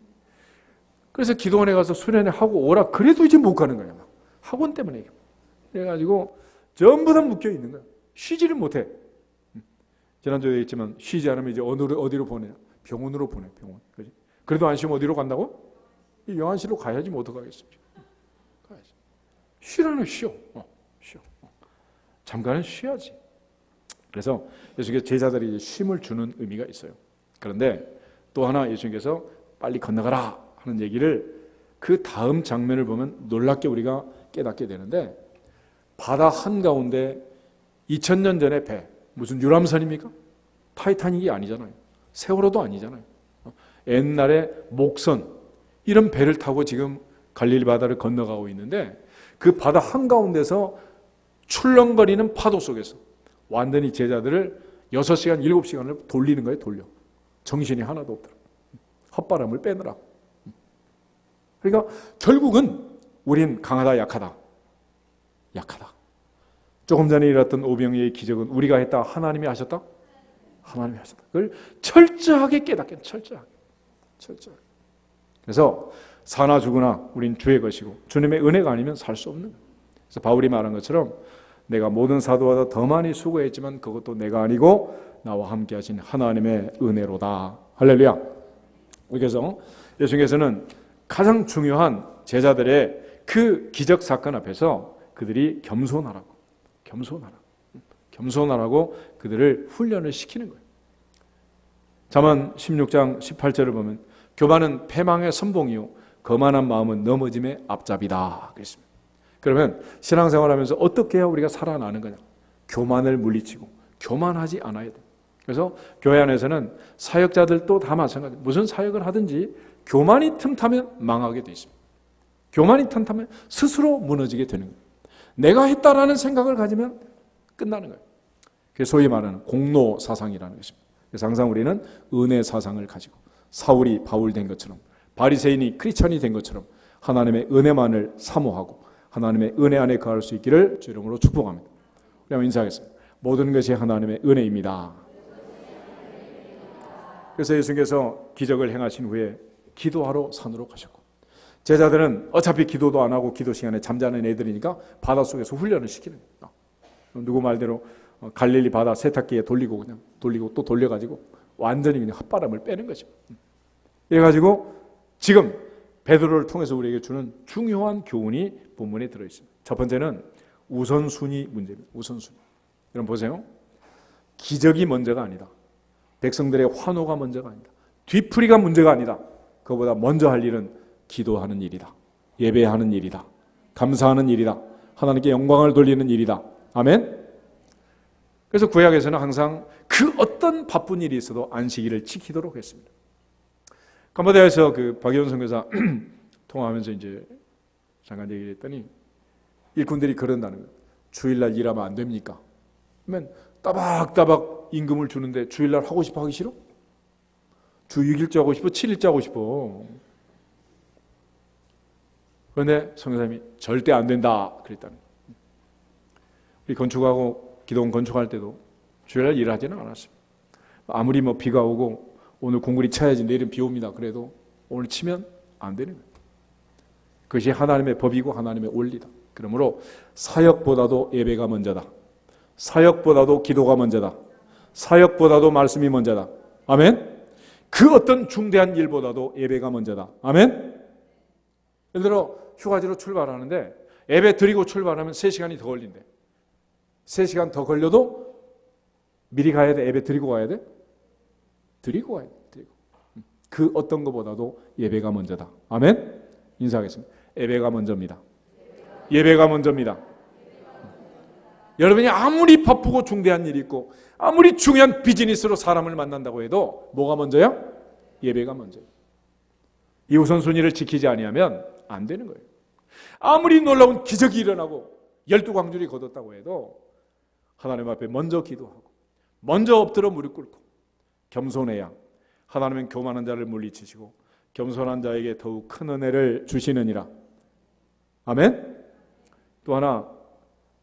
그래서 기도원에 가서 수련회 하고 오라 그래도 이제 못 가는 거야. 학원 때문에. 그래가지고 전부 다 묶여 있는 거야. 쉬지를 못해. 지난주에 얘기했지만 쉬지 않으면 이제 어디로 보내냐? 병원으로 보내. 병원. 그지? 그래도 안 쉬면 어디로 간다고? 이 영안실로 가야지 뭐 어떡하겠습니까? 가야지. 쉬라는 쉬어. 쉬어. 잠깐은 쉬어야지. 그래서 예수님께서 제자들이 쉼을 주는 의미가 있어요. 그런데 또 하나 예수님께서 빨리 건너가라 하는 얘기를 그 다음 장면을 보면 놀랍게 우리가 깨닫게 되는데, 바다 한가운데 2000년 전의 배, 무슨 유람선입니까? 타이타닉이 아니잖아요. 세월호도 아니잖아요. 옛날에 목선, 이런 배를 타고 지금 갈릴리 바다를 건너가고 있는데, 그 바다 한가운데서 출렁거리는 파도 속에서 완전히 제자들을 6시간, 7시간을 돌리는 거예요. 돌려. 정신이 하나도 없더라. 헛바람을 빼느라고. 그러니까 결국은 우린 강하다, 약하다. 조금 전에 일어났던 오병이의 기적은 우리가 했다, 하나님이 하셨다? 하나님이 하셨다. 그걸 철저하게 깨닫게, 철저하게. 그래서 사나 죽으나 우린 주의 것이고 주님의 은혜가 아니면 살 수 없는 거예요. 그래서 바울이 말한 것처럼 내가 모든 사도보다 더 많이 수고했지만 그것도 내가 아니고 나와 함께 하신 하나님의 은혜로다. 할렐루야. 그래서 예수님께서는 가장 중요한 제자들의 그 기적 사건 앞에서 그들이 겸손하라고 그들을 훈련을 시키는 거예요. 잠언 16장 18절을 보면 교만은 패망의 선봉이요 거만한 마음은 넘어짐의 앞잡이다 그랬습니다. 그러면 신앙생활하면서 어떻게 해야 우리가 살아나는 거냐? 교만을 물리치고 교만하지 않아야 돼. 그래서 교회 안에서는 사역자들도 다 마찬가지예요. 무슨 사역을 하든지 교만이 틈타면 망하게 돼 있습니다. 교만이 틈타면 스스로 무너지게 되는 거예요. 내가 했다라는 생각을 가지면 끝나는 거예요. 그게 소위 말하는 공로 사상이라는 것입니다. 그래서 항상 우리는 은혜 사상을 가지고 사울이 바울 된 것처럼 바리새인이 크리스천이 된 것처럼 하나님의 은혜만을 사모하고 하나님의 은혜 안에 거할 수 있기를 주 이름으로 축복합니다. 우리 한번 인사하겠습니다. 모든 것이 하나님의 은혜입니다. 그래서 예수님께서 기적을 행하신 후에 기도하러 산으로 가셨고, 제자들은 어차피 기도도 안 하고 기도 시간에 잠자는 애들이니까 바닷속에서 훈련을 시키는 거예요. 누구 말대로 갈릴리 바다 세탁기에 돌리고 또 돌려가지고 완전히 그냥 헛바람을 빼는 거죠. 그래가지고 지금 베드로를 통해서 우리에게 주는 중요한 교훈이 본문에 들어있습니다. 첫 번째는 우선순위 문제입니다. 우선순위. 여러분 보세요. 기적이 먼저가 아니다. 백성들의 환호가 먼저가 아니다. 뒤풀이가 문제가 아니다. 그보다 먼저 할 일은 기도하는 일이다. 예배하는 일이다. 감사하는 일이다. 하나님께 영광을 돌리는 일이다. 아멘. 그래서 구약에서는 항상 그 어떤 바쁜 일이 있어도 안식일을 지키도록 했습니다. 캄보디아에서 그 박의원 선교사 통화하면서 이제 잠깐 얘기를 했더니 일꾼들이 그런다는 거예요. 주일날 일하면 안 됩니까? 그러면 따박따박 임금을 주는데 주일날 하고 싶어 하기 싫어? 주 6일째 하고 싶어? 7일째 하고 싶어? 그런데 선교사님이 절대 안 된다 그랬다는 거예요. 우리 건축하고 기도원 건축할 때도 주일날 일을 하지는 않았습니다. 아무리 뭐 비가 오고 오늘 공구리 쳐야지 내일은 비 옵니다. 그래도 오늘 치면 안 되는 거예요. 그것이 하나님의 법이고 하나님의 원리다. 그러므로 사역보다도 예배가 먼저다. 사역보다도 기도가 먼저다. 사역보다도 말씀이 먼저다. 아멘. 그 어떤 중대한 일보다도 예배가 먼저다. 아멘. 예를 들어 휴가지로 출발하는데 예배 드리고 출발하면 3시간이 더 걸린대. 3시간 더 걸려도 미리 가야 돼? 예배 드리고 가야 돼? 드리고 가야 돼. 드리고. 그 어떤 것보다도 예배가 먼저다. 아멘. 인사하겠습니다. 예배가 먼저입니다. 예배가 먼저입니다. 여러분이 아무리 바쁘고 중대한 일이 있고 아무리 중요한 비즈니스로 사람을 만난다고 해도 뭐가 먼저야? 예배가 먼저야. 이 우선순위를 지키지 아니하면 안 되는 거예요. 아무리 놀라운 기적이 일어나고 12광줄이 거뒀다고 해도 하나님 앞에 먼저 기도하고 먼저 엎드려 무릎 꿇고 겸손해야 하나님은 교만한 자를 물리치시고 겸손한 자에게 더욱 큰 은혜를 주시느니라. 아멘. 또 하나,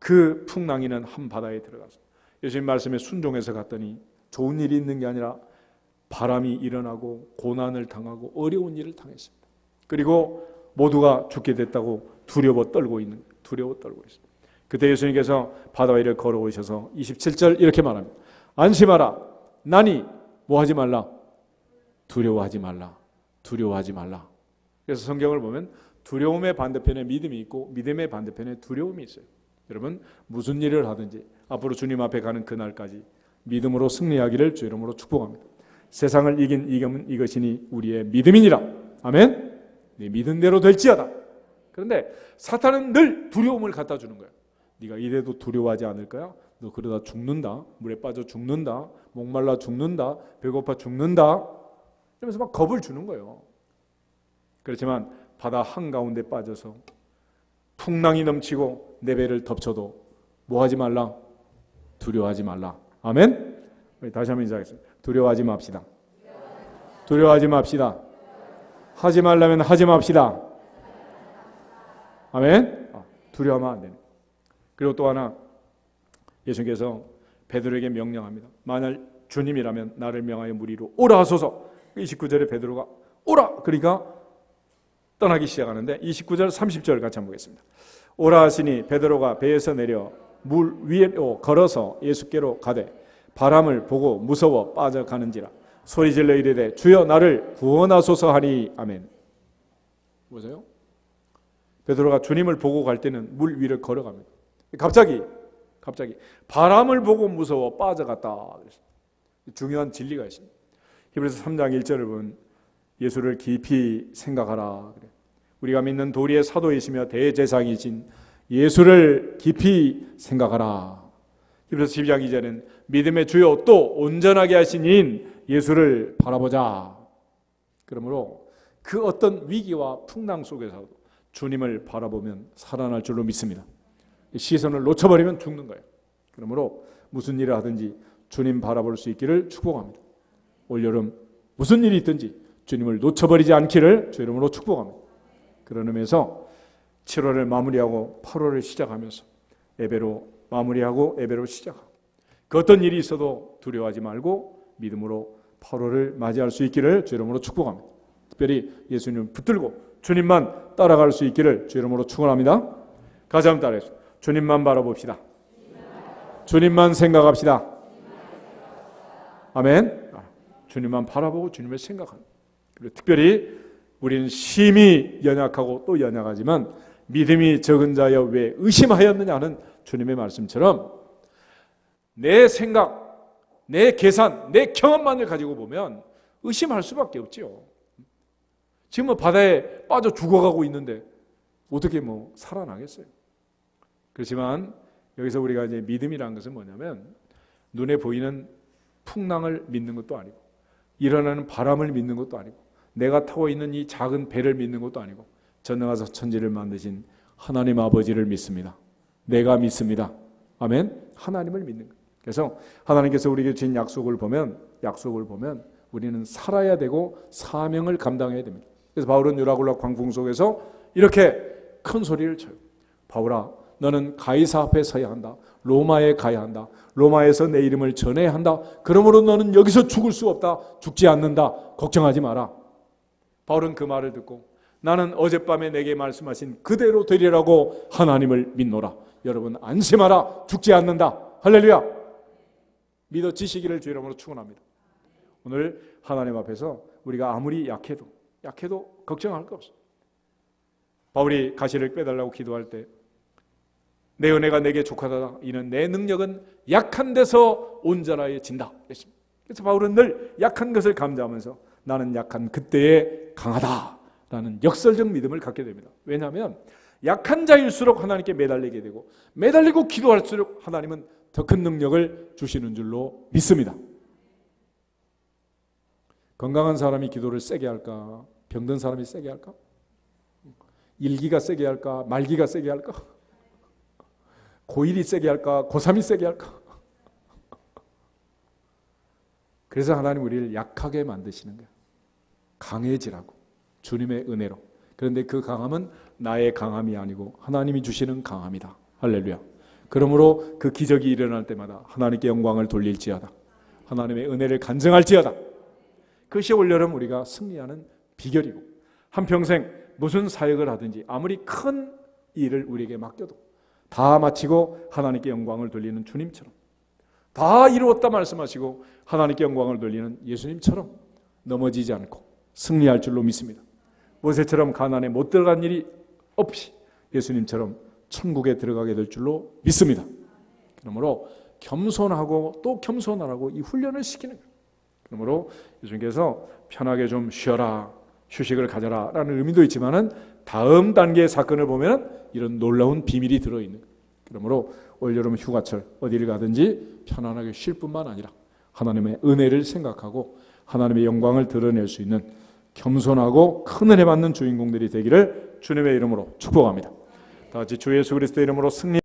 그 풍랑이는 한 바다에 들어가서 예수님 말씀에 순종해서 갔더니 좋은 일이 있는 게 아니라 바람이 일어나고 고난을 당하고 어려운 일을 당했습니다. 그리고 모두가 죽게 됐다고 두려워 떨고 있습니다. 그때 예수님께서 바다 위를 걸어오셔서 27절 이렇게 말합니다. 안심하라. 나니 뭐 하지 말라? 두려워하지 말라. 두려워하지 말라. 그래서 성경을 보면 두려움의 반대편에 믿음이 있고 믿음의 반대편에 두려움이 있어요. 여러분 무슨 일을 하든지 앞으로 주님 앞에 가는 그날까지 믿음으로 승리하기를 주 이름으로 축복합니다. 세상을 이긴 이금은 이것이니 우리의 믿음이니라. 아멘. 네 믿은 대로 될지어다. 그런데 사탄은 늘 두려움을 갖다 주는 거예요. 네가 이래도 두려워하지 않을 거야? 너 그러다 죽는다. 물에 빠져 죽는다. 목말라 죽는다. 배고파 죽는다. 이러면서 막 겁을 주는 거예요. 그렇지만 바다 한가운데 빠져서 풍랑이 넘치고 내 배를 덮쳐도 뭐 하지 말라? 두려워하지 말라. 아멘? 다시 한번 인사하겠습니다. 두려워하지 맙시다. 두려워하지 맙시다. 하지 말라면 하지 맙시다. 아멘? 두려워하면 안 되네. 그리고 또 하나 예수님께서 베드로에게 명령합니다. 만약 주님이라면 나를 명하여 무리로 오라 하소서. 29절에 베드로가 오라! 그러니까 떠나기 시작하는데 29절 30절 같이 한번 보겠습니다. 오라 하시니 베드로가 배에서 내려 물 위로 걸어서 예수께로 가되 바람을 보고 무서워 빠져가는지라 소리질러 이르되 주여 나를 구원하소서 하니. 아멘. 보세요. 베드로가 주님을 보고 갈 때는 물 위를 걸어갑니다. 갑자기 바람을 보고 무서워 빠져갔다. 중요한 진리가 있습니다. 히브리서 3장 1절을 보면 예수를 깊이 생각하라. 우리가 믿는 도리의 사도이시며 대제사장이신 예수를 깊이 생각하라. 히브리서 12장 2절은 믿음의 주요 또 온전하게 하신 이인 예수를 바라보자. 그러므로 그 어떤 위기와 풍랑 속에서도 주님을 바라보면 살아날 줄로 믿습니다. 시선을 놓쳐버리면 죽는 거예요. 그러므로 무슨 일을 하든지 주님 바라볼 수 있기를 축복합니다. 올여름 무슨 일이 있든지 주님을 놓쳐버리지 않기를 주 이름으로 축복합니다. 그런 의미에서 7월을 마무리하고 8월을 시작하면서 예배로 마무리하고 예배로 시작하고 그 어떤 일이 있어도 두려워하지 말고 믿음으로 8월을 맞이할 수 있기를 주 이름으로 축복합니다. 특별히 예수님을 붙들고 주님만 따라갈 수 있기를 주 이름으로 축원합니다. 같이 한번 따라해주세요. 주님만 바라봅시다. 주님만 생각합시다. 아멘. 주님만 바라보고 주님을 생각합니다. 그리고 특별히 우리는 심히 연약하고 또 연약하지만 믿음이 적은 자여 왜 의심하였느냐 하는 주님의 말씀처럼 내 생각, 내 계산, 내 경험만을 가지고 보면 의심할 수밖에 없지요. 지금 바다에 빠져 죽어가고 있는데 어떻게 살아나겠어요? 그렇지만 여기서 우리가 이제 믿음이라는 것은 뭐냐면 눈에 보이는 풍랑을 믿는 것도 아니고 일어나는 바람을 믿는 것도 아니고 내가 타고 있는 이 작은 배를 믿는 것도 아니고 전능하사 천지를 만드신 하나님 아버지를 믿습니다. 내가 믿습니다. 아멘. 하나님을 믿는 거예요. 그래서 하나님께서 우리에게 주신 약속을 보면 우리는 살아야 되고 사명을 감당해야 됩니다. 그래서 바울은 유라굴라 광풍 속에서 이렇게 큰 소리를 쳐요. 바울아, 너는 가이사 앞에 서야 한다. 로마에 가야 한다. 로마에서 내 이름을 전해야 한다. 그러므로 너는 여기서 죽을 수 없다. 죽지 않는다. 걱정하지 마라. 바울은 그 말을 듣고 나는 어젯밤에 내게 말씀하신 그대로 되리라고 하나님을 믿노라. 여러분 안심하라. 죽지 않는다. 할렐루야. 믿어지시기를 주 이름으로 축원합니다. 오늘 하나님 앞에서 우리가 아무리 약해도 걱정할 거 없어요. 바울이 가시를 빼달라고 기도할 때 내 은혜가 내게 족하다. 이는 내 능력은 약한 데서 온전하여진다. 그래서 바울은 늘 약한 것을 감지하면서 나는 약한 그때에 강하다라는 역설적 믿음을 갖게 됩니다. 왜냐하면 약한 자일수록 하나님께 매달리게 되고 매달리고 기도할수록 하나님은 더 큰 능력을 주시는 줄로 믿습니다. 건강한 사람이 기도를 세게 할까? 병든 사람이 세게 할까? 일기가 세게 할까? 말기가 세게 할까? 고1이 세게 할까? 고3이 세게 할까? 그래서 하나님 우리를 약하게 만드시는 거예요. 강해지라고. 주님의 은혜로. 그런데 그 강함은 나의 강함이 아니고 하나님이 주시는 강함이다. 할렐루야. 그러므로 그 기적이 일어날 때마다 하나님께 영광을 돌릴지어다. 하나님의 은혜를 간증할지어다. 그것이 올여름 우리가 승리하는 비결이고, 한평생 무슨 사역을 하든지 아무리 큰 일을 우리에게 맡겨도 다 마치고 하나님께 영광을 돌리는 주님처럼, 다 이루었다 말씀하시고 하나님께 영광을 돌리는 예수님처럼 넘어지지 않고 승리할 줄로 믿습니다. 모세처럼 가나안에 못 들어간 일이 없이 예수님처럼 천국에 들어가게 될 줄로 믿습니다. 그러므로 겸손하고 또 겸손하라고 이 훈련을 시키는 거예요. 그러므로 예수님께서 편하게 좀 쉬어라, 휴식을 가져라 라는 의미도 있지만은 다음 단계의 사건을 보면 이런 놀라운 비밀이 들어있는 거예요. 그러므로 올여름 휴가철 어디를 가든지 편안하게 쉴 뿐만 아니라 하나님의 은혜를 생각하고 하나님의 영광을 드러낼 수 있는 겸손하고 큰 은혜 받는 주인공들이 되기를 주님의 이름으로 축복합니다. 다 같이 주 예수 그리스도의 이름으로 승리